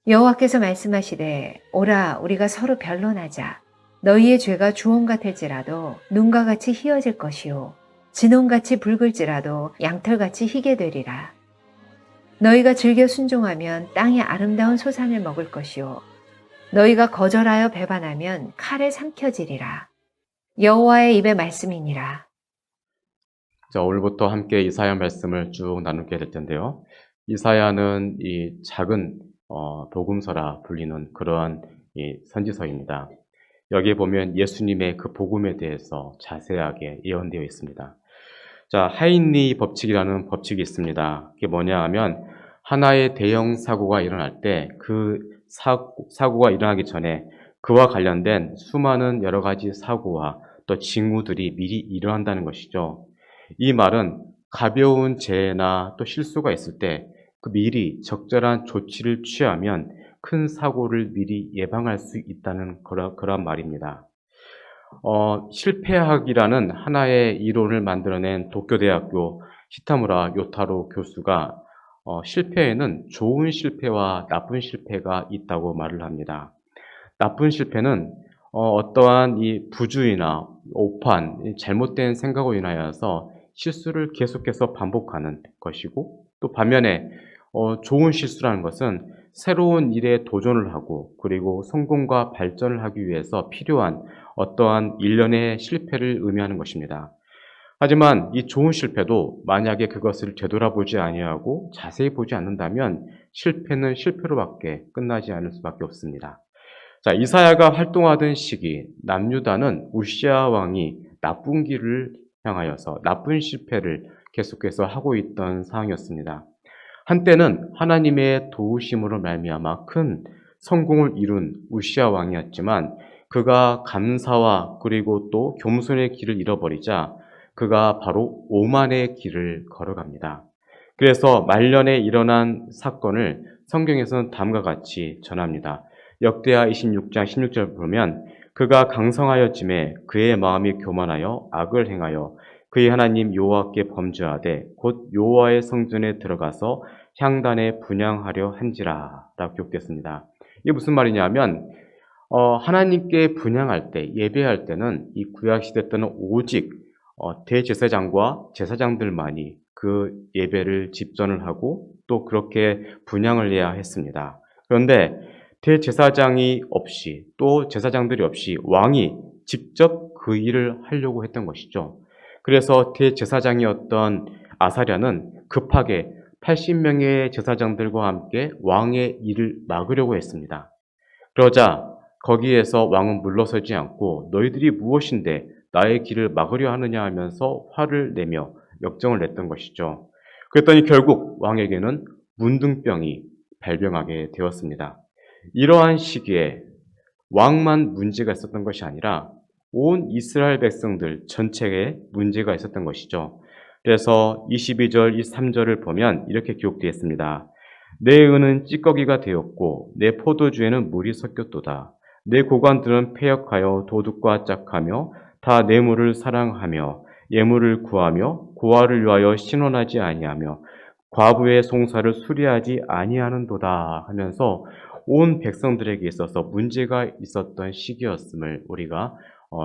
여호와께서 말씀하시되 오라 우리가 서로 변론하자. 너희의 죄가 주홍 같을지라도 눈과 같이 희어질 것이요 진홍같이 붉을지라도 양털같이 희게 되리라. 너희가 즐겨 순종하면 땅의 아름다운 소산을 먹을 것이요 너희가 거절하여 배반하면 칼에 삼켜지리라. 여호와의 입의 말씀이니라. 자, 오늘부터 함께 이사야 말씀을 쭉 나누게 될 텐데요. 이사야는 이 작은 복음서라 불리는 그러한 이 선지서입니다. 여기에 보면 예수님의 그 복음에 대해서 자세하게 예언되어 있습니다. 자, 하인리 법칙이라는 법칙이 있습니다. 그게 뭐냐 하면 하나의 대형 사고가 일어날 때 그 사고가 일어나기 전에 그와 관련된 수많은 여러 가지 사고와 또 징후들이 미리 일어난다는 것이죠. 이 말은 가벼운 재해나 또 실수가 있을 때 그 미리 적절한 조치를 취하면 큰 사고를 미리 예방할 수 있다는 그런 말입니다. 실패학이라는 하나의 이론을 만들어낸 도쿄대학교 히타무라 요타로 교수가 실패에는 좋은 실패와 나쁜 실패가 있다고 말을 합니다. 나쁜 실패는 어떠한 이 부주의나 오판, 이 잘못된 생각으로 인하여서 실수를 계속해서 반복하는 것이고, 또 반면에 좋은 실수라는 것은 새로운 일에 도전을 하고 그리고 성공과 발전을 하기 위해서 필요한 어떠한 일련의 실패를 의미하는 것입니다. 하지만 이 좋은 실패도 만약에 그것을 되돌아보지 아니하고 자세히 보지 않는다면 실패는 실패로밖에 끝나지 않을 수밖에 없습니다. 자, 이사야가 활동하던 시기 남유다는 우시아 왕이 나쁜 길을 향하여서 나쁜 실패를 계속해서 하고 있던 상황이었습니다. 한때는 하나님의 도우심으로 말미암아 큰 성공을 이룬 우시아 왕이었지만 그가 감사와 그리고 또 겸손의 길을 잃어버리자 그가 바로 오만의 길을 걸어갑니다. 그래서 말년에 일어난 사건을 성경에서는 다음과 같이 전합니다. 역대하 26장 16절 보면 그가 강성하였음에 그의 마음이 교만하여 악을 행하여 그의 하나님 여호와께 범죄하되 곧 여호와의 성전에 들어가서 향단에 분향하려 한지라 라고 기록됐습니다. 이게 무슨 말이냐면 하나님께 분향할 때 예배할 때는 이 구약시대 때는 오직 대제사장과 제사장들만이 그 예배를 집전을 하고 또 그렇게 분향을 해야 했습니다. 그런데 대제사장이 없이 또 제사장들이 없이 왕이 직접 그 일을 하려고 했던 것이죠. 그래서 대제사장이었던 아사랴는 급하게 80명의 제사장들과 함께 왕의 일을 막으려고 했습니다. 그러자 거기에서 왕은 물러서지 않고 너희들이 무엇인데 나의 길을 막으려 하느냐 하면서 화를 내며 역정을 냈던 것이죠. 그랬더니 결국 왕에게는 문둥병이 발병하게 되었습니다. 이러한 시기에 왕만 문제가 있었던 것이 아니라 온 이스라엘 백성들 전체에 문제가 있었던 것이죠. 그래서 22절, 23절을 보면 이렇게 기록되어 있습니다. 내 은은 찌꺼기가 되었고 내 포도주에는 물이 섞였도다. 내 고관들은 패역하여 도둑과 짝하며 다 뇌물을 사랑하며 예물을 구하며 고아를 위하여 신원하지 아니하며 과부의 송사를 수리하지 아니하는도다 하면서 온 백성들에게 있어서 문제가 있었던 시기였음을 우리가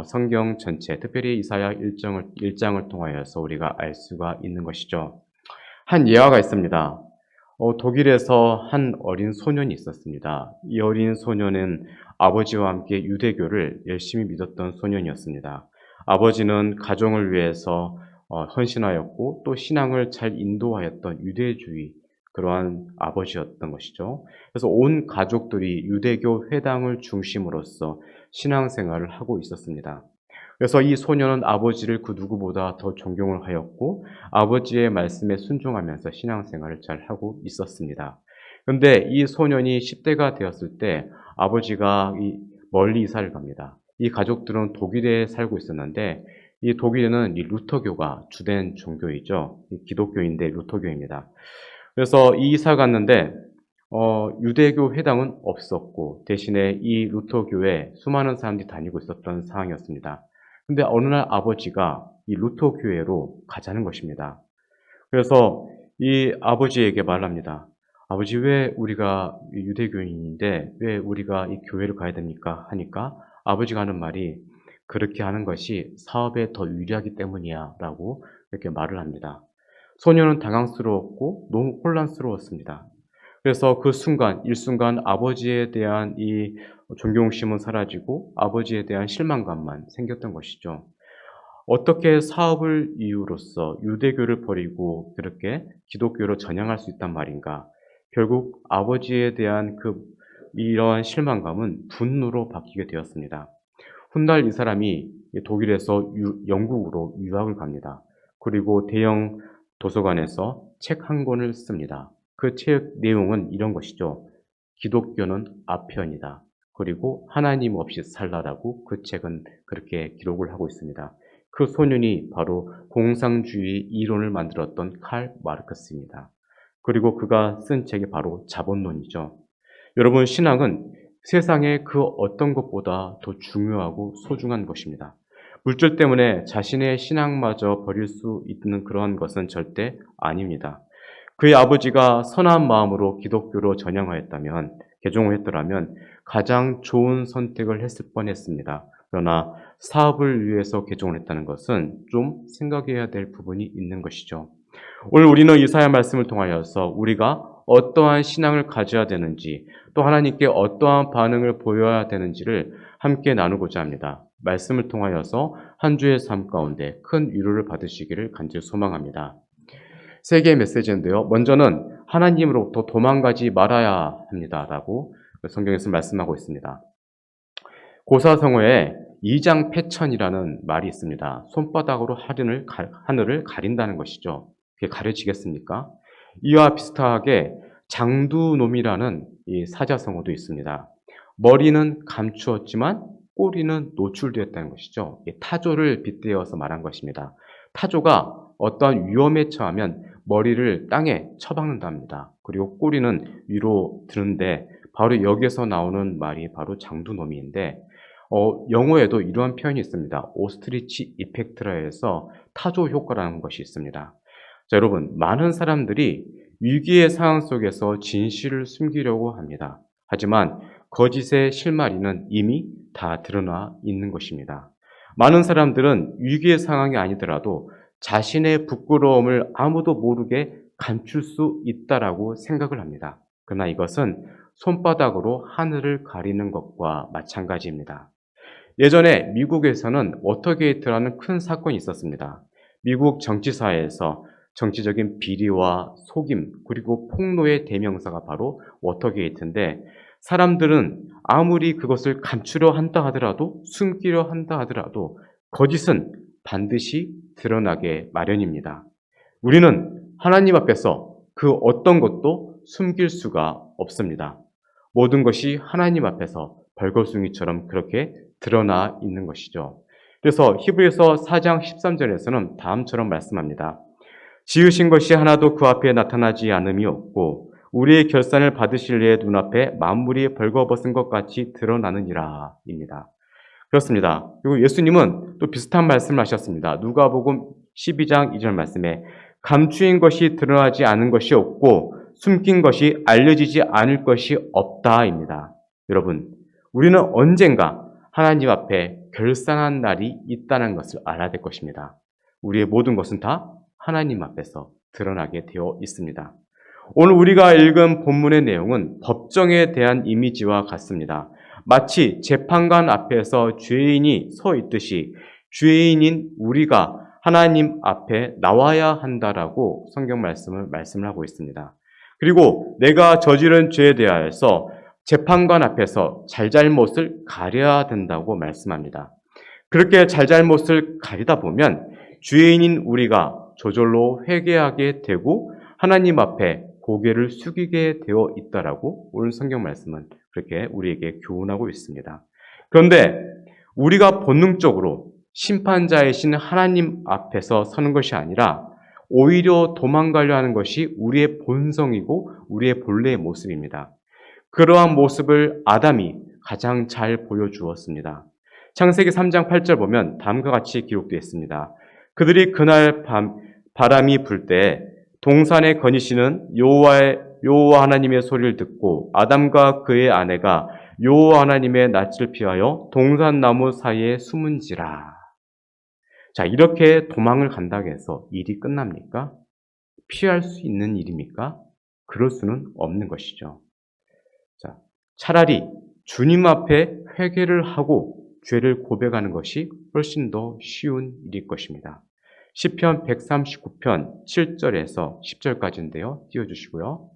성경 전체, 특별히 이사야 1장을 통하여서 우리가 알 수가 있는 것이죠. 한 예화가 있습니다. 독일에서 한 어린 소년이 있었습니다. 이 어린 소년은 아버지와 함께 유대교를 열심히 믿었던 소년이었습니다. 아버지는 가정을 위해서 헌신하였고 또 신앙을 잘 인도하였던 유대주의 그러한 아버지였던 것이죠. 그래서 온 가족들이 유대교 회당을 중심으로써 신앙생활을 하고 있었습니다. 그래서 이 소년은 아버지를 그 누구보다 더 존경을 하였고 아버지의 말씀에 순종하면서 신앙생활을 잘 하고 있었습니다. 그런데 이 소년이 10대가 되었을 때 아버지가 멀리 이사를 갑니다. 이 가족들은 독일에 살고 있었는데 이 독일에는 이 루터교가 주된 종교이죠. 기독교인데 루터교입니다. 그래서 이 이사 갔는데 유대교 회당은 없었고 대신에 이 루터교에 수많은 사람들이 다니고 있었던 상황이었습니다. 근데 어느 날 아버지가 이 루터교회로 가자는 것입니다. 그래서 이 아버지에게 말합니다. "아버지 왜 우리가 유대교인인데 왜 우리가 이 교회를 가야 됩니까?" 하니까 아버지가 하는 말이 "그렇게 하는 것이 사업에 더 유리하기 때문이야."라고 이렇게 말을 합니다. 소녀는 당황스러웠고 너무 혼란스러웠습니다. 그래서 그 순간 일순간 아버지에 대한 이 존경심은 사라지고 아버지에 대한 실망감만 생겼던 것이죠. 어떻게 사업을 이유로써 유대교를 버리고 그렇게 기독교로 전향할 수 있단 말인가? 결국 아버지에 대한 이러한 실망감은 분노로 바뀌게 되었습니다. 훗날 이 사람이 독일에서 영국으로 유학을 갑니다. 그리고 대형 도서관에서 책 한 권을 씁니다. 그 책 내용은 이런 것이죠. 기독교는 아편이다. 그리고 하나님 없이 살라라고 그 책은 그렇게 기록을 하고 있습니다. 그 소년이 바로 공상주의 이론을 만들었던 칼 마르크스입니다. 그리고 그가 쓴 책이 바로 자본론이죠. 여러분, 신앙은 세상의 그 어떤 것보다 더 중요하고 소중한 것입니다. 물질 때문에 자신의 신앙마저 버릴 수 있는 그러한 것은 절대 아닙니다. 그의 아버지가 선한 마음으로 기독교로 전향하였다면, 개종을 했더라면 가장 좋은 선택을 했을 뻔했습니다. 그러나 사업을 위해서 개종을 했다는 것은 좀 생각해야 될 부분이 있는 것이죠. 오늘 우리는 이사야 말씀을 통하여서 우리가 어떠한 신앙을 가져야 되는지, 또 하나님께 어떠한 반응을 보여야 되는지를 함께 나누고자 합니다. 말씀을 통하여서 한 주의 삶 가운데 큰 위로를 받으시기를 간절히 소망합니다. 세 개의 메시지인데요. 먼저는 하나님으로부터 도망가지 말아야 합니다라고 성경에서 말씀하고 있습니다. 고사성어에 이장패천이라는 말이 있습니다. 손바닥으로 하늘을 가린다는 것이죠. 그게 가려지겠습니까? 이와 비슷하게 장두놈이라는 이 사자성어도 있습니다. 머리는 감추었지만 꼬리는 노출되었다는 것이죠. 타조를 빗대어서 말한 것입니다. 타조가 어떠한 위험에 처하면 머리를 땅에 쳐박는답니다. 그리고 꼬리는 위로 드는데 바로 여기에서 나오는 말이 바로 장두놈이인데 영어에도 이러한 표현이 있습니다. 오스트리치 이펙트라 해서 타조 효과라는 것이 있습니다. 자, 여러분, 많은 사람들이 위기의 상황 속에서 진실을 숨기려고 합니다. 하지만 거짓의 실마리는 이미 다 드러나 있는 것입니다. 많은 사람들은 위기의 상황이 아니더라도 자신의 부끄러움을 아무도 모르게 감출 수 있다라고 생각을 합니다. 그러나 이것은 손바닥으로 하늘을 가리는 것과 마찬가지입니다. 예전에 미국에서는 워터게이트라는 큰 사건이 있었습니다. 미국 정치사회에서 정치적인 비리와 속임 그리고 폭로의 대명사가 바로 워터게이트인데, 사람들은 아무리 그것을 감추려 한다 하더라도, 숨기려 한다 하더라도 거짓은 반드시 드러나게 마련입니다. 우리는 하나님 앞에서 그 어떤 것도 숨길 수가 없습니다. 모든 것이 하나님 앞에서 벌거숭이처럼 그렇게 드러나 있는 것이죠. 그래서 히브리서 4장 13절에서는 다음처럼 말씀합니다. 지으신 것이 하나도 그 앞에 나타나지 않음이 없고 우리의 결산을 받으실 이의 눈앞에 만물이 벌거벗은 것 같이 드러나느니라 입니다. 그렇습니다. 그리고 예수님은 또 비슷한 말씀을 하셨습니다. 누가복음 12장 2절 말씀에 감추인 것이 드러나지 않은 것이 없고 숨긴 것이 알려지지 않을 것이 없다입니다. 여러분, 우리는 언젠가 하나님 앞에 결산한 날이 있다는 것을 알아야 될 것입니다. 우리의 모든 것은 다 하나님 앞에서 드러나게 되어 있습니다. 오늘 우리가 읽은 본문의 내용은 법정에 대한 이미지와 같습니다. 마치 재판관 앞에서 죄인이 서 있듯이 죄인인 우리가 하나님 앞에 나와야 한다라고 성경 말씀을 하고 있습니다. 그리고 내가 저지른 죄에 대하여서 재판관 앞에서 잘잘못을 가려야 된다고 말씀합니다. 그렇게 잘잘못을 가리다 보면 죄인인 우리가 저절로 회개하게 되고 하나님 앞에 고개를 숙이게 되어 있다라고 오늘 성경 말씀은 그렇게 우리에게 교훈하고 있습니다. 그런데 우리가 본능적으로 심판자이신 하나님 앞에서 서는 것이 아니라 오히려 도망가려 하는 것이 우리의 본성이고 우리의 본래의 모습입니다. 그러한 모습을 아담이 가장 잘 보여주었습니다. 창세기 3장 8절 보면 다음과 같이 기록되어 있습니다. 그들이 그날 밤 바람이 불 때 동산에 거니시는 여호와의 여호와 하나님의 소리를 듣고 아담과 그의 아내가 여호와 하나님의 낯을 피하여 동산나무 사이에 숨은지라. 자, 이렇게 도망을 간다고 해서 일이 끝납니까? 피할 수 있는 일입니까? 그럴 수는 없는 것이죠. 자, 차라리 주님 앞에 회개를 하고 죄를 고백하는 것이 훨씬 더 쉬운 일일 것입니다. 시편 139편 7절에서 10절까지인데요. 띄워주시고요.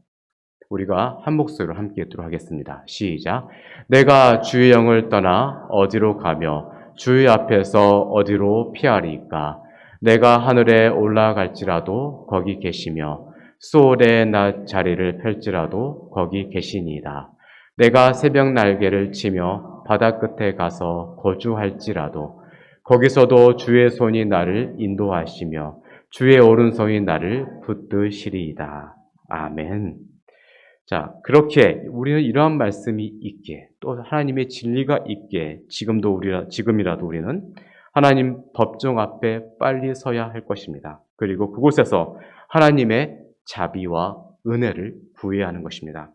우리가 한 목소리로 함께 읽도록 하겠습니다. 시작. 내가 주의 영을 떠나 어디로 가며 주의 앞에서 어디로 피하리까? 내가 하늘에 올라갈지라도 거기 계시며 수월의 낮 자리를 펼지라도 거기 계시니이다. 내가 새벽 날개를 치며 바다 끝에 가서 거주할지라도 거기서도 주의 손이 나를 인도하시며 주의 오른손이 나를 붙드시리이다. 아멘. 자, 그렇게 우리는 이러한 말씀이 있게, 또 하나님의 진리가 있게, 지금이라도 우리는 하나님 법정 앞에 빨리 서야 할 것입니다. 그리고 그곳에서 하나님의 자비와 은혜를 구해야 하는 것입니다.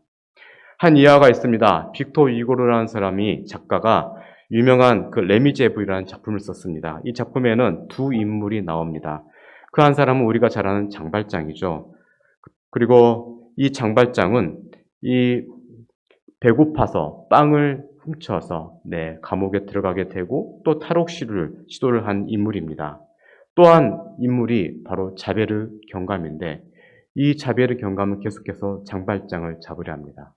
한 일화가 있습니다. 빅토 이고르라는 사람이 작가가 유명한 그 레미제브라는 작품을 썼습니다. 이 작품에는 두 인물이 나옵니다. 그 한 사람은 우리가 잘 아는 장발장이죠. 그리고 이 장발장은 이 배고파서 빵을 훔쳐서 감옥에 들어가게 되고 또 시도를 한 인물입니다. 또한 인물이 바로 자베르 경감인데 이 자베르 경감은 계속해서 장발장을 잡으려 합니다.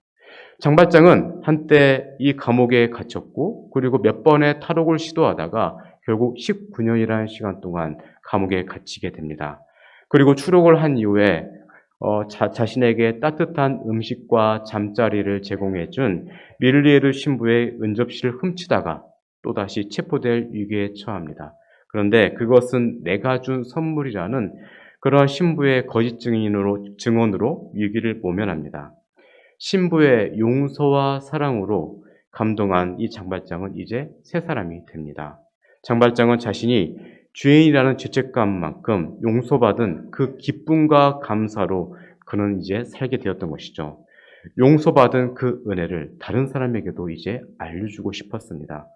장발장은 한때 이 감옥에 갇혔고 그리고 몇 번의 탈옥을 시도하다가 결국 19년이라는 시간 동안 감옥에 갇히게 됩니다. 그리고 추록을 한 이후에 자신에게 따뜻한 음식과 잠자리를 제공해준 밀리에르 신부의 은접시를 훔치다가 또다시 체포될 위기에 처합니다. 그런데 그것은 내가 준 선물이라는 그런 신부의 거짓 증언으로 위기를 모면합니다. 신부의 용서와 사랑으로 감동한 이 장발장은 이제 새 사람이 됩니다. 장발장은 자신이 죄인이라는 죄책감만큼 용서받은 그 기쁨과 감사로 그는 이제 살게 되었던 것이죠. 용서받은 그 은혜를 다른 사람에게도 이제 알려주고 싶었습니다.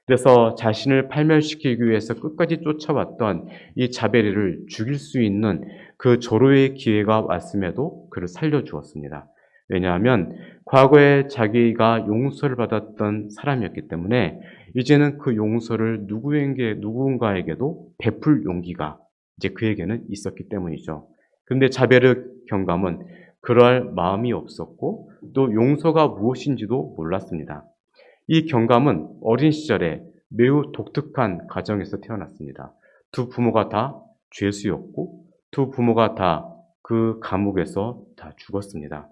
그래서 자신을 팔멸시키기 위해서 끝까지 쫓아왔던 이 자베르를 죽일 수 있는 그 절호의 기회가 왔음에도 그를 살려주었습니다. 왜냐하면 과거에 자기가 용서를 받았던 사람이었기 때문에 이제는 그 용서를 누군가에게도 베풀 용기가 이제 그에게는 있었기 때문이죠. 그런데 자베르 경감은 그럴 마음이 없었고 또 용서가 무엇인지도 몰랐습니다. 이 경감은 어린 시절에 매우 독특한 가정에서 태어났습니다. 두 부모가 다 죄수였고 두 부모가 다 그 감옥에서 다 죽었습니다.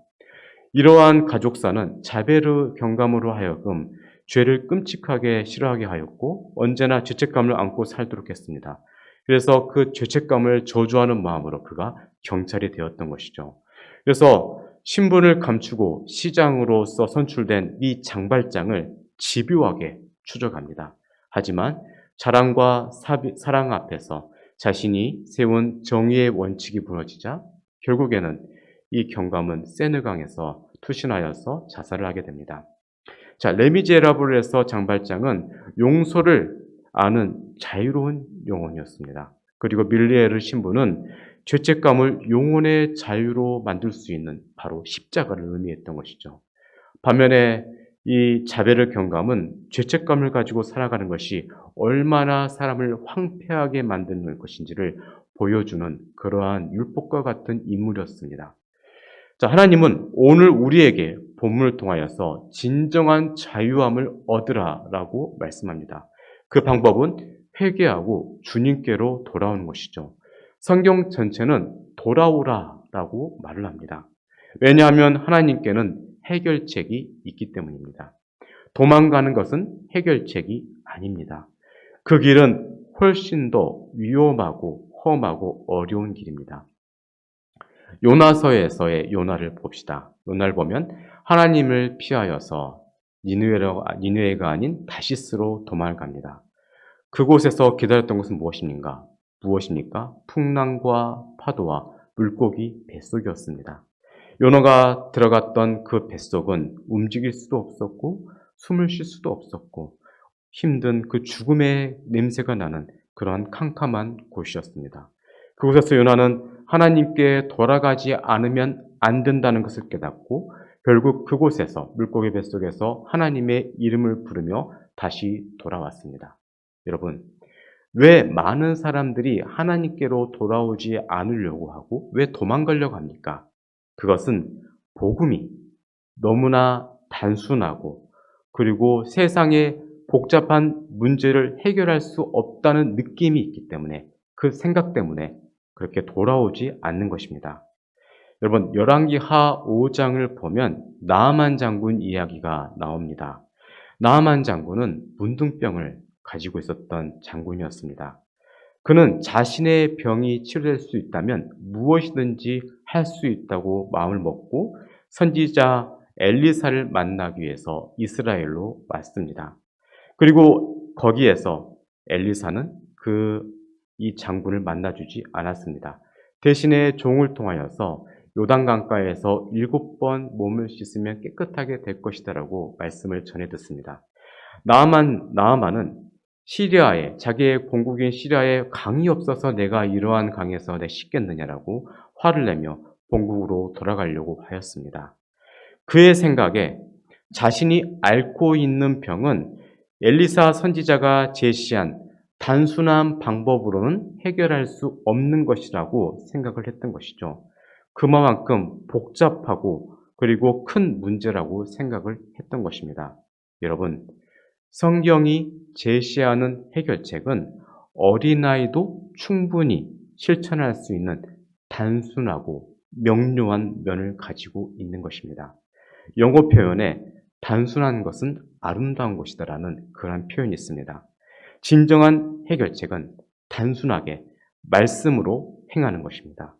이러한 가족사는 자베르 경감으로 하여금 죄를 끔찍하게 싫어하게 하였고 언제나 죄책감을 안고 살도록 했습니다. 그래서 그 죄책감을 저주하는 마음으로 그가 경찰이 되었던 것이죠. 그래서 신분을 감추고 시장으로서 선출된 이 장발장을 집요하게 추적합니다. 하지만 자랑과 사랑 앞에서 자신이 세운 정의의 원칙이 무너지자 결국에는 이 경감은 세느강에서 투신하여서 자살을 하게 됩니다. 자, 레미제라블에서 장발장은 용서를 아는 자유로운 영혼이었습니다. 그리고 밀리에르 신부는 죄책감을 영혼의 자유로 만들 수 있는 바로 십자가를 의미했던 것이죠. 반면에 이 자베르 경감은 죄책감을 가지고 살아가는 것이 얼마나 사람을 황폐하게 만드는 것인지를 보여주는 그러한 율법과 같은 인물이었습니다. 자, 하나님은 오늘 우리에게 본문을 통하여서 진정한 자유함을 얻으라라고 말씀합니다. 그 방법은 회개하고 주님께로 돌아오는 것이죠. 성경 전체는 돌아오라라고 말을 합니다. 왜냐하면 하나님께는 해결책이 있기 때문입니다. 도망가는 것은 해결책이 아닙니다. 그 길은 훨씬 더 위험하고 험하고 어려운 길입니다. 요나서에서의 요나를 봅시다. 요나를 보면 하나님을 피하여서 니느웨가 아닌 다시스로 도망갑니다. 그곳에서 기다렸던 것은 무엇입니까? 풍랑과 파도와 물고기 뱃속이었습니다. 요나가 들어갔던 그 뱃속은 움직일 수도 없었고 숨을 쉴 수도 없었고 힘든 그 죽음의 냄새가 나는 그러한 캄캄한 곳이었습니다. 그곳에서 요나는 하나님께 돌아가지 않으면 안 된다는 것을 깨닫고 결국 그곳에서 물고기 뱃속에서 하나님의 이름을 부르며 다시 돌아왔습니다. 여러분, 왜 많은 사람들이 하나님께로 돌아오지 않으려고 하고 왜 도망가려고 합니까? 그것은 복음이 너무나 단순하고 그리고 세상의 복잡한 문제를 해결할 수 없다는 느낌이 있기 때문에 그 생각 때문에 그렇게 돌아오지 않는 것입니다. 여러분, 열왕기하 5장을 보면 나아만 장군 이야기가 나옵니다. 나아만 장군은 문둥병을 가지고 있었던 장군이었습니다. 그는 자신의 병이 치료될 수 있다면 무엇이든지 할 수 있다고 마음을 먹고 선지자 엘리사를 만나기 위해서 이스라엘로 왔습니다. 그리고 거기에서 엘리사는 이 장군을 만나주지 않았습니다. 대신에 종을 통하여서 요단 강가에서 7번 몸을 씻으면 깨끗하게 될 것이다라고 말씀을 전해 듣습니다. 나아만은 시리아에 자기의 본국인 시리아에 강이 없어서 내가 이러한 강에서 내 씻겠느냐라고 화를 내며 본국으로 돌아가려고 하였습니다. 그의 생각에 자신이 앓고 있는 병은 엘리사 선지자가 제시한 단순한 방법으로는 해결할 수 없는 것이라고 생각을 했던 것이죠. 그만큼 복잡하고 그리고 큰 문제라고 생각을 했던 것입니다. 여러분, 성경이 제시하는 해결책은 어린아이도 충분히 실천할 수 있는 단순하고 명료한 면을 가지고 있는 것입니다. 영어 표현에 단순한 것은 아름다운 것이다라는 그러한 표현이 있습니다. 진정한 해결책은 단순하게 말씀으로 행하는 것입니다.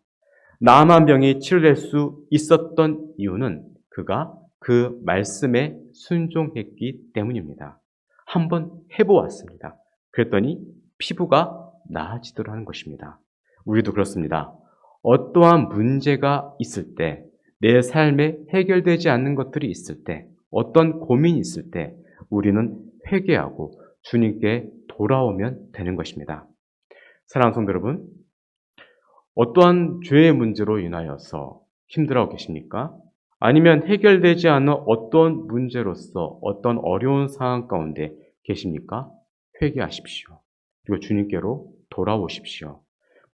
나아만 병이 치료될 수 있었던 이유는 그가 그 말씀에 순종했기 때문입니다. 한번 해보았습니다. 그랬더니 피부가 나아지도록 하는 것입니다. 우리도 그렇습니다. 어떠한 문제가 있을 때, 내 삶에 해결되지 않는 것들이 있을 때, 어떤 고민이 있을 때 우리는 회개하고 주님께 돌아오면 되는 것입니다. 사랑하는 성도 여러분, 어떠한 죄의 문제로 인하여서 힘들어하고 계십니까? 아니면 해결되지 않은 어떤 문제로서 어떤 어려운 상황 가운데 계십니까? 회개하십시오. 그리고 주님께로 돌아오십시오.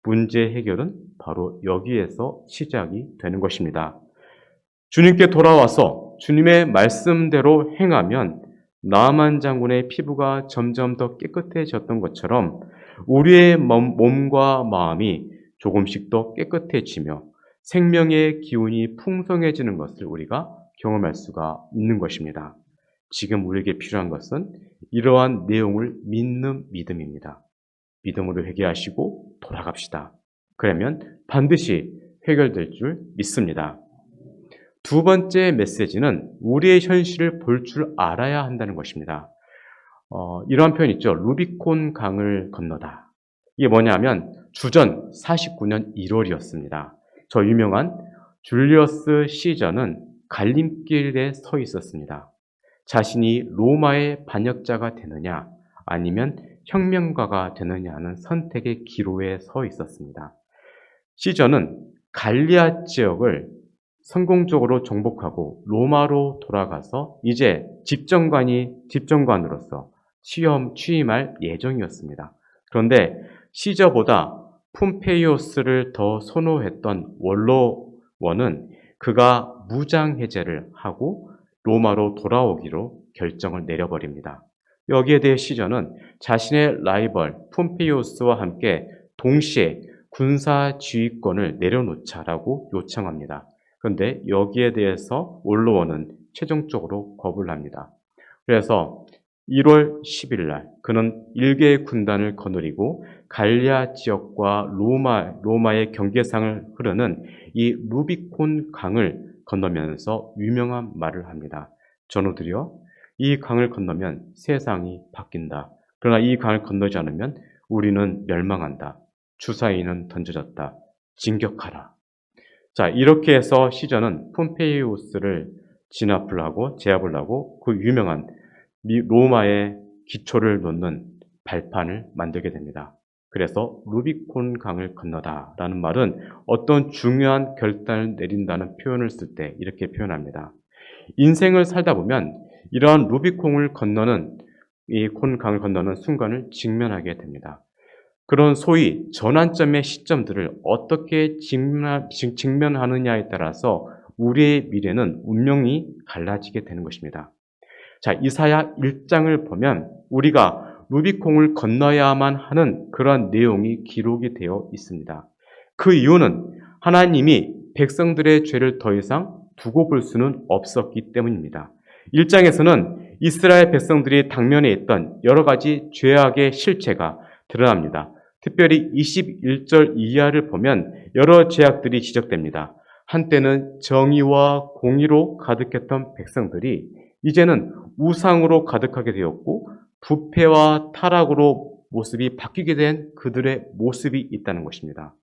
문제 해결은 바로 여기에서 시작이 되는 것입니다. 주님께 돌아와서 주님의 말씀대로 행하면 나아만 장군의 피부가 점점 더 깨끗해졌던 것처럼 우리의 몸과 마음이 조금씩 더 깨끗해지며 생명의 기운이 풍성해지는 것을 우리가 경험할 수가 있는 것입니다. 지금 우리에게 필요한 것은 이러한 내용을 믿는 믿음입니다. 믿음으로 회개하시고 돌아갑시다. 그러면 반드시 해결될 줄 믿습니다. 두 번째 메시지는 우리의 현실을 볼 줄 알아야 한다는 것입니다. 이러한 표현 있죠. 루비콘 강을 건너다. 이게 뭐냐면 주전 49년 1월이었습니다. 저 유명한 줄리어스 시저는 갈림길에 서 있었습니다. 자신이 로마의 반역자가 되느냐 아니면 혁명가가 되느냐는 선택의 기로에 서 있었습니다. 시저는 갈리아 지역을 성공적으로 정복하고 로마로 돌아가서 이제 집정관으로서 취임할 예정이었습니다. 그런데 시저보다 폼페이오스를 더 선호했던 원로원은 그가 무장 해제를 하고 로마로 돌아오기로 결정을 내려버립니다. 여기에 대해 시저는 자신의 라이벌 폼페이오스와 함께 동시에 군사 지휘권을 내려놓자라고 요청합니다. 그런데 여기에 대해서 원로원은 최종적으로 거부를 합니다. 그래서 1월 10일 날 그는 1개의 군단을 거느리고 갈리아 지역과 로마의 경계상을 흐르는 이 루비콘 강을 건너면서 유명한 말을 합니다. 전우들이여, 이 강을 건너면 세상이 바뀐다. 그러나 이 강을 건너지 않으면 우리는 멸망한다. 주사위는 던져졌다. 진격하라. 자, 이렇게 해서 시저는 폼페이우스를 제압을 하고 그 유명한 로마의 기초를 놓는 발판을 만들게 됩니다. 그래서 루비콘 강을 건너다라는 말은 어떤 중요한 결단을 내린다는 표현을 쓸 때 이렇게 표현합니다. 인생을 살다 보면 이러한 루비콘을 건너는 이 콘 강을 건너는 순간을 직면하게 됩니다. 그런 소위 전환점의 시점들을 어떻게 직면하느냐에 따라서 우리의 미래는 운명이 갈라지게 되는 것입니다. 자, 이사야 1장을 보면 우리가 루비콘을 건너야만 하는 그러한 내용이 기록이 되어 있습니다. 그 이유는 하나님이 백성들의 죄를 더 이상 두고 볼 수는 없었기 때문입니다. 1장에서는 이스라엘 백성들이 당면에 있던 여러 가지 죄악의 실체가 드러납니다. 특별히 21절 이하를 보면 여러 죄악들이 지적됩니다. 한때는 정의와 공의로 가득했던 백성들이 이제는 우상으로 가득하게 되었고 부패와 타락으로 모습이 바뀌게 된 그들의 모습이 있다는 것입니다.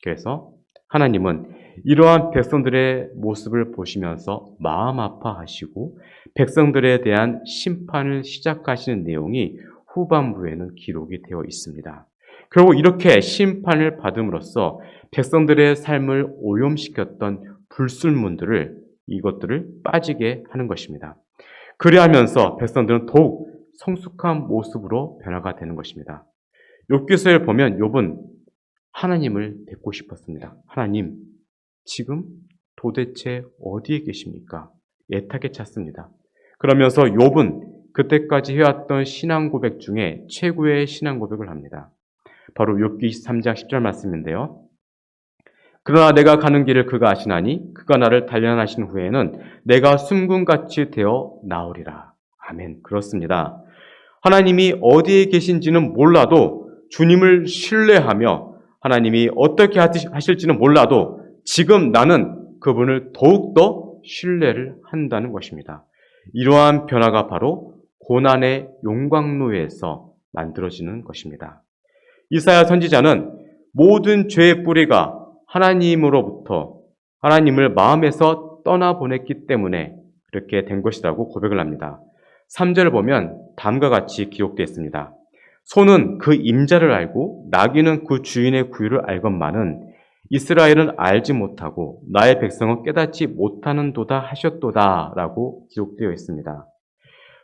그래서 하나님은 이러한 백성들의 모습을 보시면서 마음 아파하시고 백성들에 대한 심판을 시작하시는 내용이 후반부에는 기록이 되어 있습니다. 결국 이렇게 심판을 받음으로써 백성들의 삶을 오염시켰던 불순물들을 이것들을 빠지게 하는 것입니다. 그리하면서 백성들은 더욱 성숙한 모습으로 변화가 되는 것입니다. 욥기서를 보면 욥은 하나님을 뵙고 싶었습니다. 하나님, 지금 도대체 어디에 계십니까? 애타게 찾습니다. 그러면서 욥은 그때까지 해왔던 신앙 고백 중에 최고의 신앙 고백을 합니다. 바로 욥기 23장 10절 말씀인데요. 그러나 내가 가는 길을 그가 아시나니 그가 나를 단련하신 후에는 내가 숨군같이 되어 나오리라. 아멘. 그렇습니다. 하나님이 어디에 계신지는 몰라도 주님을 신뢰하며 하나님이 어떻게 하실지는 몰라도 지금 나는 그분을 더욱더 신뢰를 한다는 것입니다. 이러한 변화가 바로 고난의 용광로에서 만들어지는 것입니다. 이사야 선지자는 모든 죄의 뿌리가 하나님으로부터 하나님을 마음에서 떠나보냈기 때문에 그렇게 된 것이라고 고백을 합니다. 3절을 보면 다음과 같이 기록되어 있습니다. 소는 그 임자를 알고 나귀는 그 주인의 구유를 알건만은 이스라엘은 알지 못하고 나의 백성은 깨닫지 못하는도다 하셨도다 라고 기록되어 있습니다.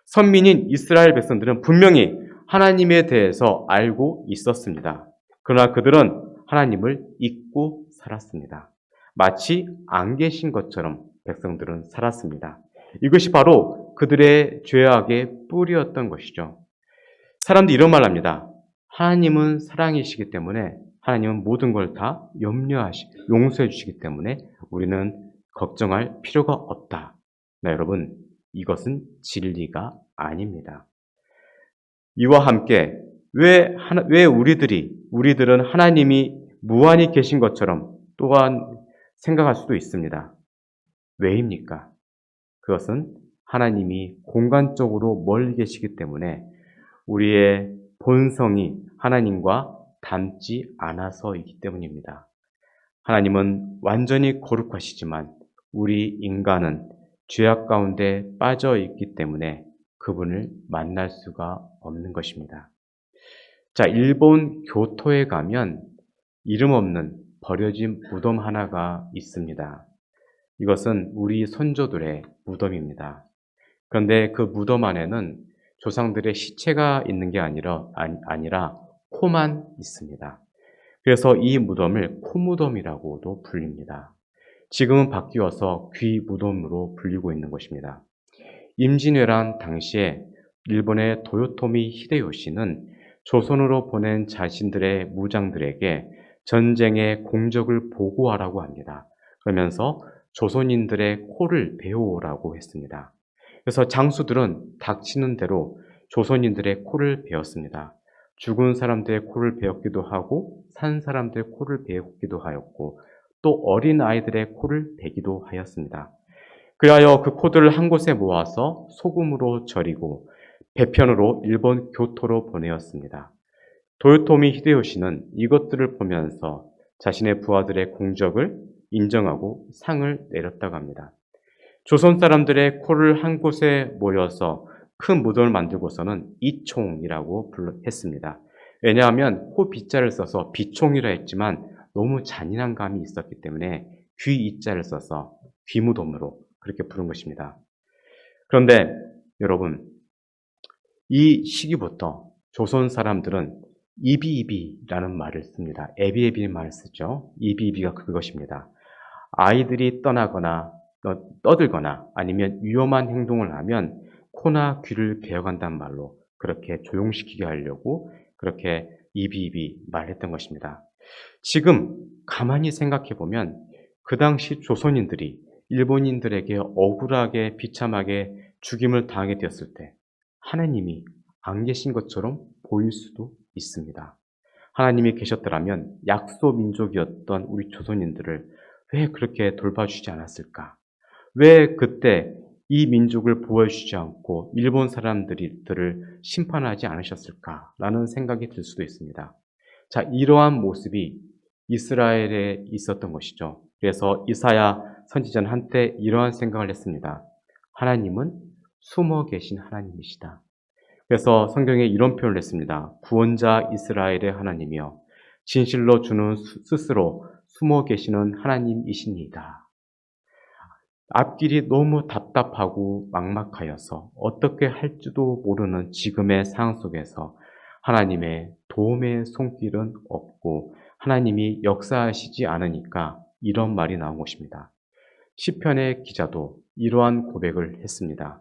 선민인 이스라엘 백성들은 분명히 하나님에 대해서 알고 있었습니다. 그러나 그들은 하나님을 잊고 살았습니다. 마치 안 계신 것처럼 백성들은 살았습니다. 이것이 바로 그들의 죄악의 뿌리였던 것이죠. 사람들이 이런 말을 합니다. 하나님은 사랑이시기 때문에 하나님은 모든 걸 다 용서해 주시기 때문에 우리는 걱정할 필요가 없다. 네, 여러분, 이것은 진리가 아닙니다. 이와 함께 왜 우리들은 하나님이 무한히 계신 것처럼 또한 생각할 수도 있습니다. 왜입니까? 그것은 하나님이 공간적으로 멀리 계시기 때문에 우리의 본성이 하나님과 닮지 않아서이기 때문입니다. 하나님은 완전히 거룩하시지만 우리 인간은 죄악 가운데 빠져 있기 때문에 그분을 만날 수가 없는 것입니다. 자, 일본 교토에 가면 이름 없는 버려진 무덤 하나가 있습니다. 이것은 우리 선조들의 무덤입니다. 그런데 그 무덤 안에는 조상들의 시체가 있는 게 아니라 코만 있습니다. 그래서 이 무덤을 코무덤이라고도 불립니다. 지금은 바뀌어서 귀무덤으로 불리고 있는 것입니다. 임진왜란 당시에 일본의 도요토미 히데요시는 조선으로 보낸 자신들의 무장들에게 전쟁의 공적을 보고하라고 합니다. 그러면서 조선인들의 코를 베어오라고 했습니다. 그래서 장수들은 닥치는 대로 조선인들의 코를 베었습니다. 죽은 사람들의 코를 베었기도 하고 산 사람들의 코를 베었기도 하였고 또 어린 아이들의 코를 베기도 하였습니다. 그리하여 그 코들을 한 곳에 모아서 소금으로 절이고 배편으로 일본 교토로 보내었습니다. 도요토미 히데요시는 이것들을 보면서 자신의 부하들의 공적을 인정하고 상을 내렸다고 합니다. 조선 사람들의 코를 한 곳에 모여서 큰 무덤을 만들고서는 이총이라고 했습니다. 왜냐하면 코 비자를 써서 비총이라 했지만 너무 잔인한 감이 있었기 때문에 귀 이자를 써서 귀무덤으로 그렇게 부른 것입니다. 그런데 여러분, 이 시기부터 조선 사람들은 이비이비라는 말을 씁니다. 에비에비의 말을 쓰죠. 이비이비가 그것입니다. 아이들이 떠나거나 떠들거나 아니면 위험한 행동을 하면 코나 귀를 베어간다는 말로 그렇게 조용시키게 하려고 그렇게 이비이비 말했던 것입니다. 지금 가만히 생각해 보면 그 당시 조선인들이 일본인들에게 억울하게 비참하게 죽임을 당하게 되었을 때 하나님이 안 계신 것처럼 보일 수도 있습니다. 하나님이 계셨더라면 약소 민족이었던 우리 조선인들을 왜 그렇게 돌봐주지 않았을까? 왜 그때 이 민족을 보호해주지 않고 일본 사람들을 심판하지 않으셨을까라는 생각이 들 수도 있습니다. 자, 이러한 모습이 이스라엘에 있었던 것이죠. 그래서 이사야 선지자는 한때 이러한 생각을 했습니다. 하나님은 숨어 계신 하나님이시다. 그래서 성경에 이런 표현을 했습니다. 구원자 이스라엘의 하나님이여 진실로 주는 스스로 숨어 계시는 하나님이십니다. 앞길이 너무 답답하고 막막하여서 어떻게 할지도 모르는 지금의 상황 속에서 하나님의 도움의 손길은 없고 하나님이 역사하시지 않으니까 이런 말이 나온 것입니다. 시편의 기자도 이러한 고백을 했습니다.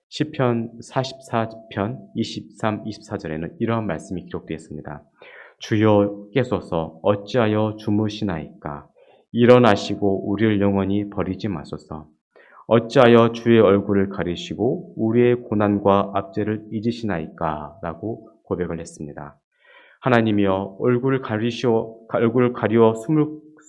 시편 44편 23, 24절에는 이러한 말씀이 기록되어 있습니다. 주여 깨소서 어찌하여 주무시나이까 일어나시고 우리를 영원히 버리지 마소서. 어찌하여 주의 얼굴을 가리시고 우리의 고난과 압제를 잊으시나이까 라고 고백을 했습니다. 하나님이여 얼굴을 가리워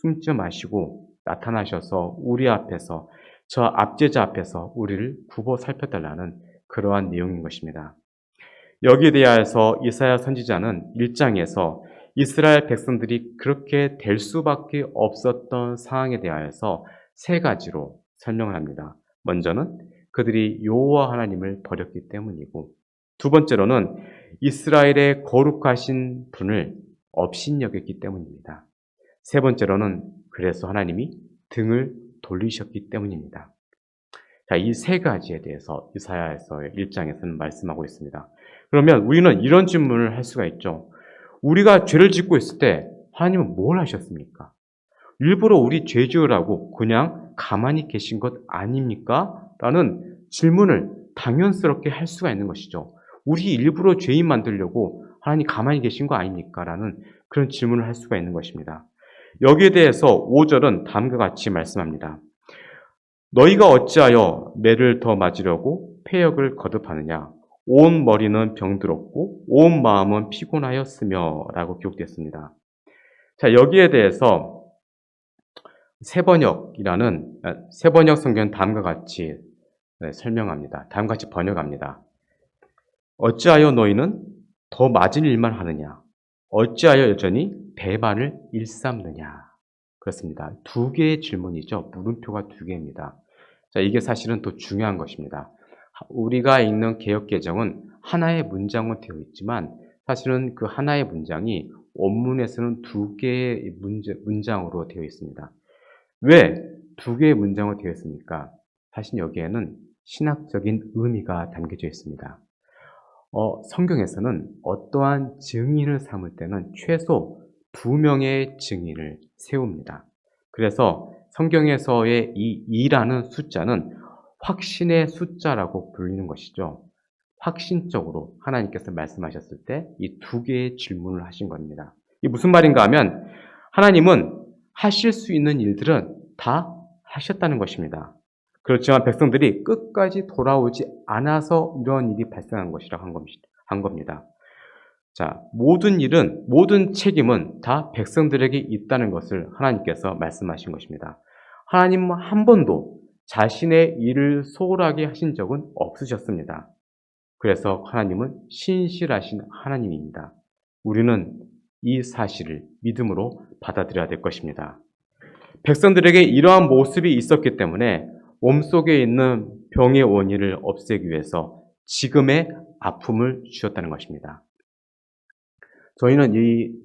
숨지 마시고 나타나셔서 우리 앞에서 저 압제자 앞에서 우리를 굽어 살펴달라는 그러한 내용인 것입니다. 여기에 대하여서 이사야 선지자는 1장에서 이스라엘 백성들이 그렇게 될 수밖에 없었던 상황에 대하여서 세 가지로 설명을 합니다. 먼저는 그들이 여호와 하나님을 버렸기 때문이고, 두 번째로는 이스라엘의 거룩하신 분을 업신여겼기 때문입니다. 세 번째로는 그래서 하나님이 등을 돌리셨기 때문입니다. 자, 이 세 가지에 대해서 이사야서의 1장에서는 말씀하고 있습니다. 그러면 우리는 이런 질문을 할 수가 있죠. 우리가 죄를 짓고 있을 때 하나님은 뭘 하셨습니까? 일부러 우리 죄 지으라고 그냥 가만히 계신 것 아닙니까? 라는 질문을 당연스럽게 할 수가 있는 것이죠. 우리 일부러 죄인 만들려고 하나님 가만히 계신 거 아닙니까? 라는 그런 질문을 할 수가 있는 것입니다. 여기에 대해서 5절은 다음과 같이 말씀합니다. 너희가 어찌하여 매를 더 맞으려고 패역을 거듭하느냐? 온 머리는 병들었고 온 마음은 피곤하였으며 라고 기록되었습니다. 자, 여기에 대해서 세번역 성경은 다음과 같이 설명합니다. 다음과 같이 번역합니다. 어찌하여 너희는 더 맞을 일만 하느냐? 어찌하여 여전히 배반을 일삼느냐? 그렇습니다. 두 개의 질문이죠. 물음표가 두 개입니다. 자, 이게 사실은 더 중요한 것입니다. 우리가 읽는 개역개정은 하나의 문장으로 되어 있지만 사실은 그 하나의 문장이 원문에서는 두 개의 문장으로 되어 있습니다. 왜 두 개의 문장으로 되어 있습니까? 사실 여기에는 신학적인 의미가 담겨져 있습니다. 성경에서는 어떠한 증인을 삼을 때는 최소 2명의 증인을 세웁니다. 그래서 성경에서의 이 2라는 숫자는 확신의 숫자라고 불리는 것이죠. 확신적으로 하나님께서 말씀하셨을 때 이 두 개의 질문을 하신 겁니다. 이게 무슨 말인가 하면 하나님은 하실 수 있는 일들은 다 하셨다는 것입니다. 그렇지만 백성들이 끝까지 돌아오지 않아서 이런 일이 발생한 것이라고 한 겁니다. 자, 모든 책임은 다 백성들에게 있다는 것을 하나님께서 말씀하신 것입니다. 하나님은 한 번도 자신의 일을 소홀하게 하신 적은 없으셨습니다. 그래서 하나님은 신실하신 하나님입니다. 우리는 이 사실을 믿음으로 받아들여야 될 것입니다. 백성들에게 이러한 모습이 있었기 때문에 몸속에 있는 병의 원인을 없애기 위해서 지금의 아픔을 주셨다는 것입니다. 저희는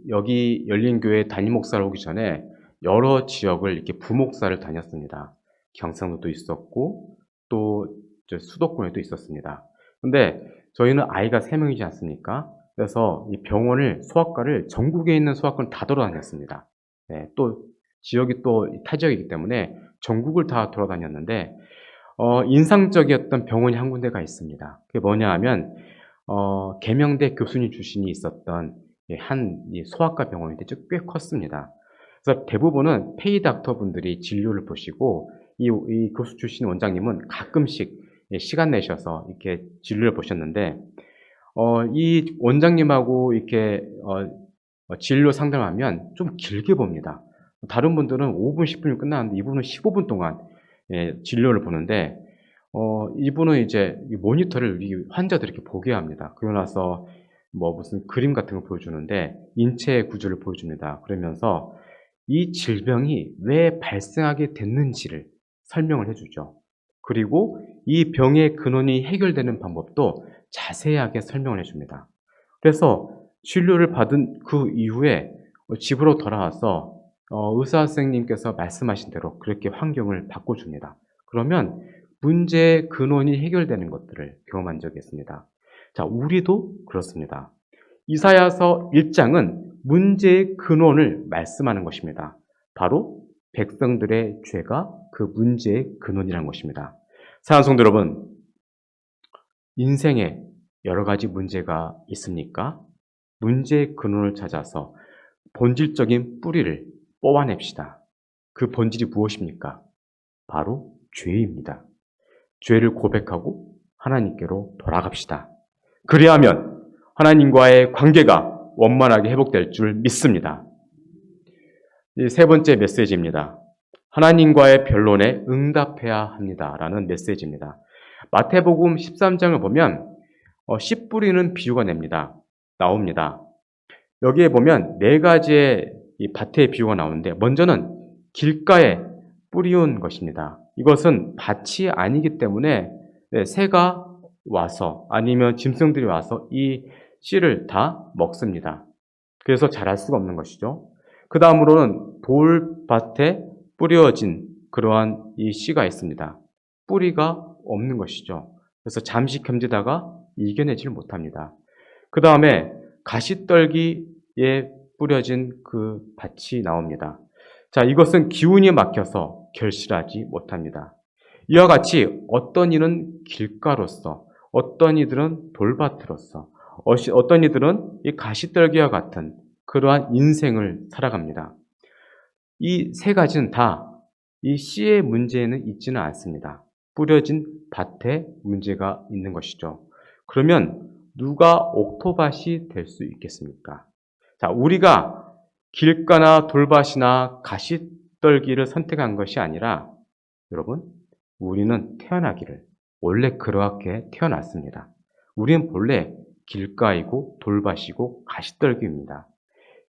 여기 열린교회 담임 목사를 오기 전에 여러 지역을 이렇게 부목사를 다녔습니다. 경상도도 있었고 또 수도권에도 있었습니다. 근데 저희는 아이가 3명이지 않습니까? 그래서 이 병원을 소아과를 전국에 있는 소아과를 다 돌아다녔습니다. 네, 또 지역이 또 타 지역이기 때문에 전국을 다 돌아다녔는데 인상적이었던 병원이 한 군데가 있습니다. 그게 뭐냐 하면 계명대 교수님 출신이 있었던 이 소아과 병원인데 꽤 컸습니다. 그래서 대부분은 페이 닥터 분들이 진료를 보시고 이 교수 출신 원장님은 가끔씩 시간 내셔서 이렇게 진료를 보셨는데 이 원장님하고 이렇게 진료 상담하면 좀 길게 봅니다. 다른 분들은 5분, 10분이면 끝나는데 이분은 15분 동안 진료를 보는데 이분은 이제 이 모니터를 이 환자들 이렇게 보게 합니다. 그러고 나서 뭐 무슨 그림 같은 걸 보여주는데 인체 구조를 보여줍니다. 그러면서 이 질병이 왜 발생하게 됐는지를 설명을 해주죠. 그리고 이 병의 근원이 해결되는 방법도 자세하게 설명을 해줍니다. 그래서 진료를 받은 그 이후에 집으로 돌아와서 의사 선생님께서 말씀하신 대로 그렇게 환경을 바꿔줍니다. 그러면 문제의 근원이 해결되는 것들을 경험한 적이 있습니다. 자, 우리도 그렇습니다. 이사야서 1장은 문제의 근원을 말씀하는 것입니다. 바로 백성들의 죄가 그 문제의 근원이라는 것입니다. 사랑하는 성도 여러분, 인생에 여러 가지 문제가 있습니까? 문제의 근원을 찾아서 본질적인 뿌리를 뽑아냅시다. 그 본질이 무엇입니까? 바로 죄입니다. 죄를 고백하고 하나님께로 돌아갑시다. 그리하면 하나님과의 관계가 원만하게 회복될 줄 믿습니다. 세 번째 메시지입니다. 하나님과의 변론에 응답해야 합니다라는 메시지입니다. 마태복음 13장을 보면 씨 뿌리는 비유가 나옵니다. 여기에 보면 4가지의 이 밭의 비유가 나오는데 먼저는 길가에 뿌리운 것입니다. 이것은 밭이 아니기 때문에 새가 와서 아니면 짐승들이 와서 이 씨를 다 먹습니다. 그래서 자랄 수가 없는 것이죠. 그 다음으로는 돌밭에 뿌려진 그러한 이 씨가 있습니다. 뿌리가 없는 것이죠. 그래서 잠시 견디다가 이겨내질 못합니다. 그 다음에 가시떨기에 뿌려진 그 밭이 나옵니다. 자, 이것은 기운이 막혀서 결실하지 못합니다. 이와 같이 어떤 이는 길가로서, 어떤 이들은 돌밭으로서, 어떤 이들은 이 가시떨기와 같은 그러한 인생을 살아갑니다. 이 3가지는 다 이 씨의 문제는 있지는 않습니다. 뿌려진 밭에 문제가 있는 것이죠. 그러면 누가 옥토밭이 될 수 있겠습니까? 자, 우리가 길가나 돌밭이나 가시떨기를 선택한 것이 아니라 여러분, 우리는 태어나기를 원래 그렇게 태어났습니다. 우리는 본래 길가이고 돌밭이고 가시떨기입니다.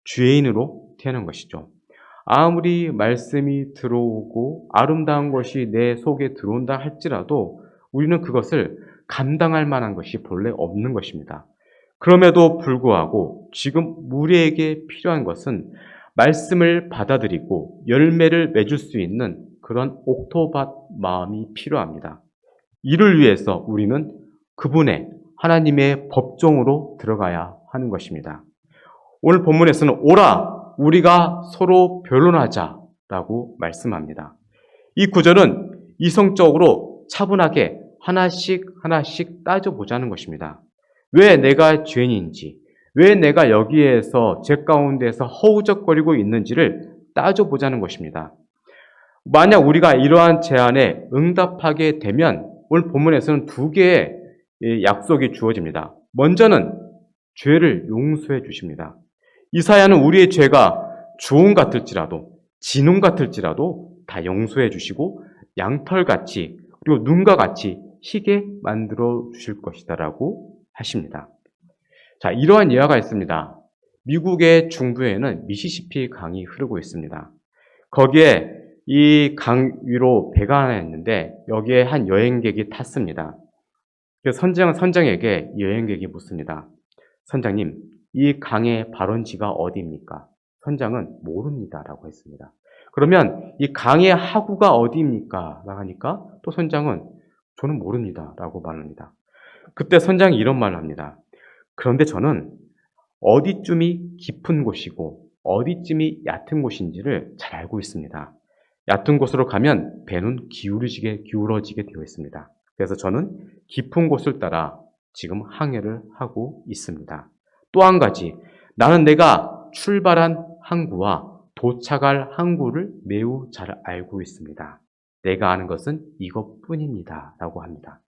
죄인으로 태어난 것이죠. 아무리 말씀이 들어오고 아름다운 것이 내 속에 들어온다 할지라도 우리는 그것을 감당할 만한 것이 본래 없는 것입니다. 그럼에도 불구하고 지금 우리에게 필요한 것은 말씀을 받아들이고 열매를 맺을 수 있는 그런 옥토밭 마음이 필요합니다. 이를 위해서 우리는 그분의 하나님의 법정으로 들어가야 하는 것입니다. 오늘 본문에서는 오라 우리가 서로 변론하자라고 말씀합니다. 이 구절은 이성적으로 차분하게 하나씩 따져보자는 것입니다. 왜 내가 죄인인지, 왜 내가 여기에서 죄 가운데서 허우적거리고 있는지를 따져보자는 것입니다. 만약 우리가 이러한 제안에 응답하게 되면 오늘 본문에서는 2개의 약속이 주어집니다. 먼저는 죄를 용서해 주십니다. 이사야는 우리의 죄가 주홍 같을지라도 진홍 같을지라도 다 용서해 주시고 양털같이 그리고 눈과 같이 희게 만들어 주실 것이다라고 하십니다. 자, 이러한 예화가 있습니다. 미국의 중부에는 미시시피 강이 흐르고 있습니다. 거기에 이 강 위로 배가 하나 있는데 여기에 한 여행객이 탔습니다. 그래서 선장에게 여행객이 묻습니다. 선장님, 이 강의 발원지가 어디입니까? 선장은 모릅니다라고 했습니다. 그러면 이 강의 하구가 어디입니까? 라고 하니까 또 선장은 저는 모릅니다라고 말합니다. 그때 선장이 이런 말을 합니다. 그런데 저는 어디쯤이 깊은 곳이고 어디쯤이 얕은 곳인지를 잘 알고 있습니다. 얕은 곳으로 가면 배는 기울어지게 되어 있습니다. 그래서 저는 깊은 곳을 따라 지금 항해를 하고 있습니다. 또 한 가지, 나는 내가 출발한 항구와 도착할 항구를 매우 잘 알고 있습니다. 내가 아는 것은 이것뿐입니다. 라고 합니다.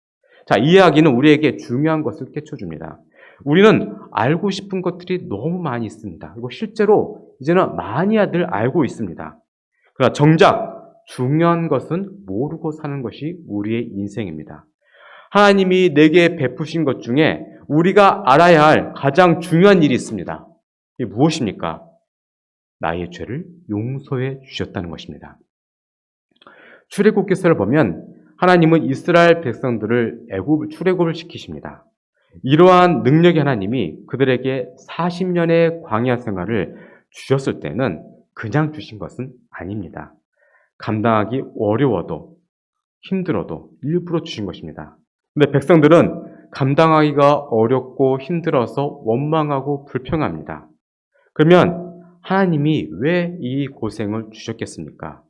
자, 이 이야기는 우리에게 중요한 것을 깨쳐줍니다. 우리는 알고 싶은 것들이 너무 많이 있습니다. 그리고 실제로 이제는 많이들 알고 있습니다. 그러나 정작 중요한 것은 모르고 사는 것이 우리의 인생입니다. 하나님이 내게 베푸신 것 중에 우리가 알아야 할 가장 중요한 일이 있습니다. 이게 무엇입니까? 나의 죄를 용서해 주셨다는 것입니다. 출애굽기서를 보면 하나님은 이스라엘 백성들을 출애굽을 시키십니다. 이러한 능력의 하나님이 그들에게 40년의 광야 생활을 주셨을 때는 그냥 주신 것은 아닙니다. 감당하기 어려워도 힘들어도 일부러 주신 것입니다. 근데 백성들은 감당하기가 어렵고 힘들어서 원망하고 불평합니다. 그러면 하나님이 왜 이 고생을 주셨겠습니까?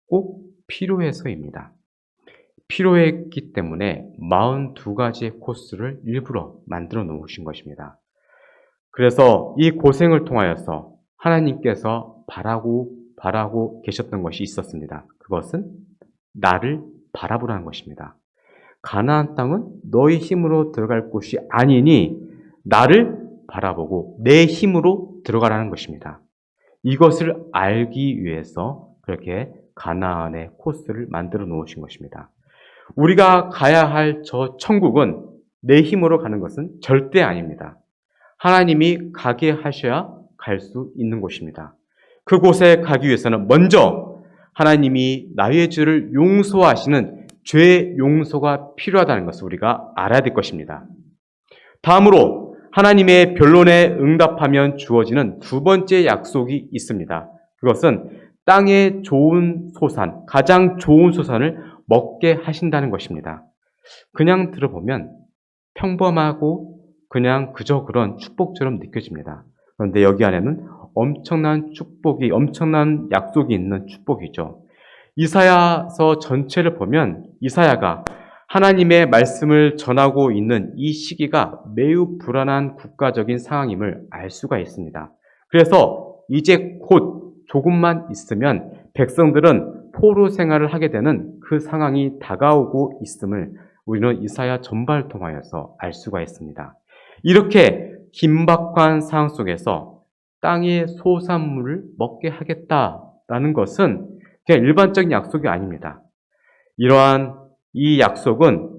꼭 필요해서입니다. 필요했기 때문에 42가지의 코스를 일부러 만들어 놓으신 것입니다. 그래서 이 고생을 통하여서 하나님께서 바라고 계셨던 것이 있었습니다. 그것은 나를 바라보라는 것입니다. 가나안 땅은 너희 힘으로 들어갈 곳이 아니니 나를 바라보고 내 힘으로 들어가라는 것입니다. 이것을 알기 위해서 그렇게 가나안의 코스를 만들어 놓으신 것입니다. 우리가 가야 할 저 천국은 내 힘으로 가는 것은 절대 아닙니다. 하나님이 가게 하셔야 갈 수 있는 곳입니다. 그곳에 가기 위해서는 먼저 하나님이 나의 죄를 용서하시는 죄 용서가 필요하다는 것을 우리가 알아야 될 것입니다. 다음으로 하나님의 변론에 응답하면 주어지는 두 번째 약속이 있습니다. 그것은 땅의 좋은 소산, 가장 좋은 소산을 먹게 하신다는 것입니다. 그냥 들어보면 평범하고 그냥 그저 그런 축복처럼 느껴집니다. 그런데 여기 안에는 엄청난 축복이, 엄청난 약속이 있는 축복이죠. 이사야서 전체를 보면 이사야가 하나님의 말씀을 전하고 있는 이 시기가 매우 불안한 국가적인 상황임을 알 수가 있습니다. 그래서 이제 곧 조금만 있으면 백성들은 포로 생활을 하게 되는 그 상황이 다가오고 있음을 우리는 이사야 전반을 통하여서 알 수가 있습니다. 이렇게 긴박한 상황 속에서 땅의 소산물을 먹게 하겠다라는 것은 그냥 일반적인 약속이 아닙니다. 이러한 이 약속은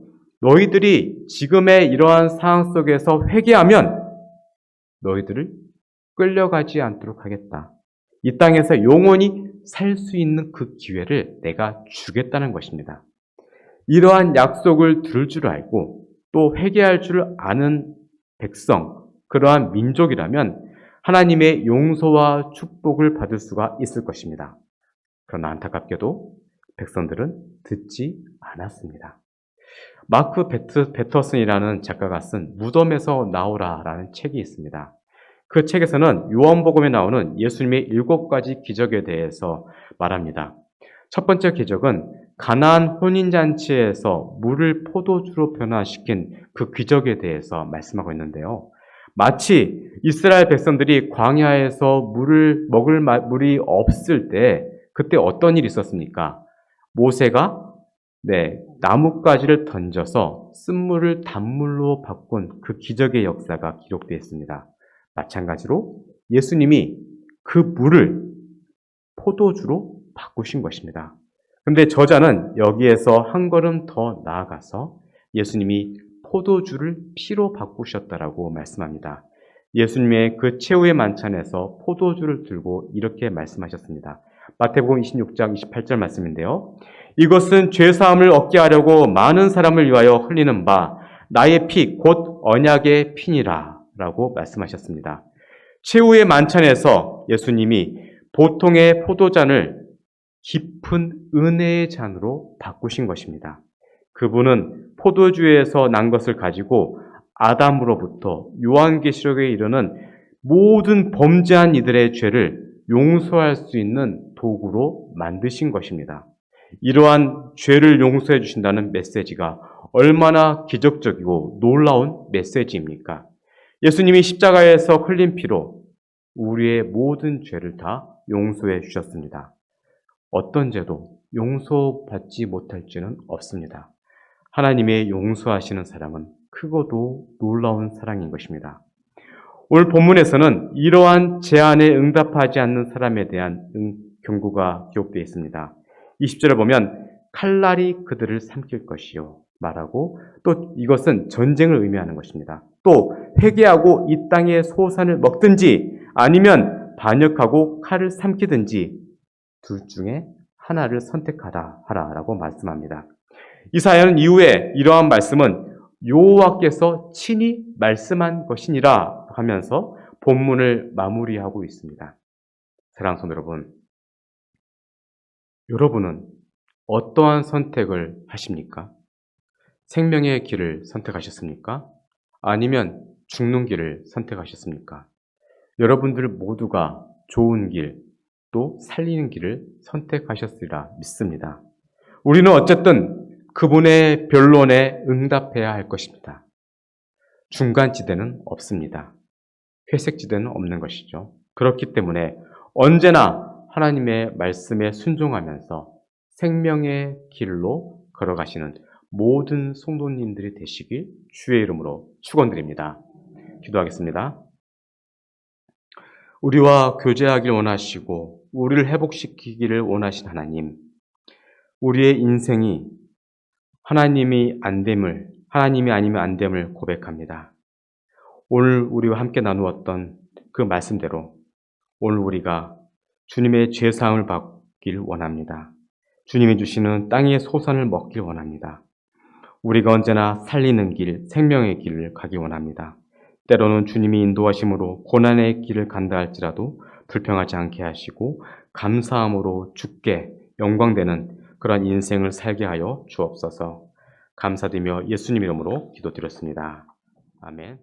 너희들이 지금의 이러한 상황 속에서 회개하면 너희들을 끌려가지 않도록 하겠다. 이 땅에서 영원히 살 수 있는 그 기회를 내가 주겠다는 것입니다. 이러한 약속을 들을 줄 알고 또 회개할 줄 아는 백성, 그러한 민족이라면 하나님의 용서와 축복을 받을 수가 있을 것입니다. 그러나 안타깝게도 백성들은 듣지 않았습니다. 마크 베터슨이라는 작가가 쓴 무덤에서 나오라라는 책이 있습니다. 그 책에서는 요한복음에 나오는 예수님의 7가지 기적에 대해서 말합니다. 첫 번째 기적은 가나안 혼인잔치에서 물을 포도주로 변화시킨 그 기적에 대해서 말씀하고 있는데요. 마치 이스라엘 백성들이 광야에서 물을 먹을 물이 없을 때 그때 어떤 일이 있었습니까? 모세가 나뭇가지를 던져서 쓴물을 단물로 바꾼 그 기적의 역사가 기록되어 있습니다. 마찬가지로 예수님이 그 물을 포도주로 바꾸신 것입니다. 그런데 저자는 여기에서 한 걸음 더 나아가서 예수님이 포도주를 피로 바꾸셨다라고 말씀합니다. 예수님의 그 최후의 만찬에서 포도주를 들고 이렇게 말씀하셨습니다. 마태복음 26장 28절 말씀인데요. 이것은 죄사함을 얻게 하려고 많은 사람을 위하여 흘리는 바 나의 피 곧 언약의 피니라 라고 말씀하셨습니다. 최후의 만찬에서 예수님이 보통의 포도잔을 깊은 은혜의 잔으로 바꾸신 것입니다. 그분은 포도주에서 난 것을 가지고 아담으로부터 요한계시록에 이르는 모든 범죄한 이들의 죄를 용서할 수 있는 도구로 만드신 것입니다. 이러한 죄를 용서해 주신다는 메시지가 얼마나 기적적이고 놀라운 메시지입니까? 예수님이 십자가에서 흘린 피로 우리의 모든 죄를 다 용서해 주셨습니다. 어떤 죄도 용서받지 못할 죄는 없습니다. 하나님의 용서하시는 사랑은 크고도 놀라운 사랑인 것입니다. 오늘 본문에서는 이러한 제안에 응답하지 않는 사람에 대한 경고가 기록되어 있습니다. 20절을 보면 칼날이 그들을 삼킬 것이요 말하고 또 이것은 전쟁을 의미하는 것입니다. 또 회개하고 이 땅의 소산을 먹든지 아니면 반역하고 칼을 삼키든지 둘 중에 하나를 선택하라 하라라고 말씀합니다. 이 사연 이후에 이러한 말씀은 여호와께서 친히 말씀한 것이니라 하면서 본문을 마무리하고 있습니다. 사랑하는 성도 여러분, 여러분은 어떠한 선택을 하십니까? 생명의 길을 선택하셨습니까? 아니면 죽는 길을 선택하셨습니까? 여러분들 모두가 좋은 길, 또 살리는 길을 선택하셨으리라 믿습니다. 우리는 어쨌든 그분의 변론에 응답해야 할 것입니다. 중간지대는 없습니다. 회색지대는 없는 것이죠. 그렇기 때문에 언제나 하나님의 말씀에 순종하면서 생명의 길로 걸어가시는 모든 성도님들이 되시길 주의 이름으로 축원드립니다. 기도하겠습니다. 우리와 교제하길 원하시고 우리를 회복시키기를 원하신 하나님, 우리의 인생이 하나님이 아니면 안 됨을 고백합니다. 오늘 우리와 함께 나누었던 그 말씀대로 오늘 우리가 주님의 죄사함을 받길 원합니다. 주님이 주시는 땅의 소산을 먹길 원합니다. 우리가 언제나 살리는 길, 생명의 길을 가기 원합니다. 때로는 주님이 인도하심으로 고난의 길을 간다 할지라도 불평하지 않게 하시고 감사함으로 주께 영광되는 그러한 인생을 살게 하여 주옵소서. 감사드리며 예수님 이름으로 기도드렸습니다. 아멘.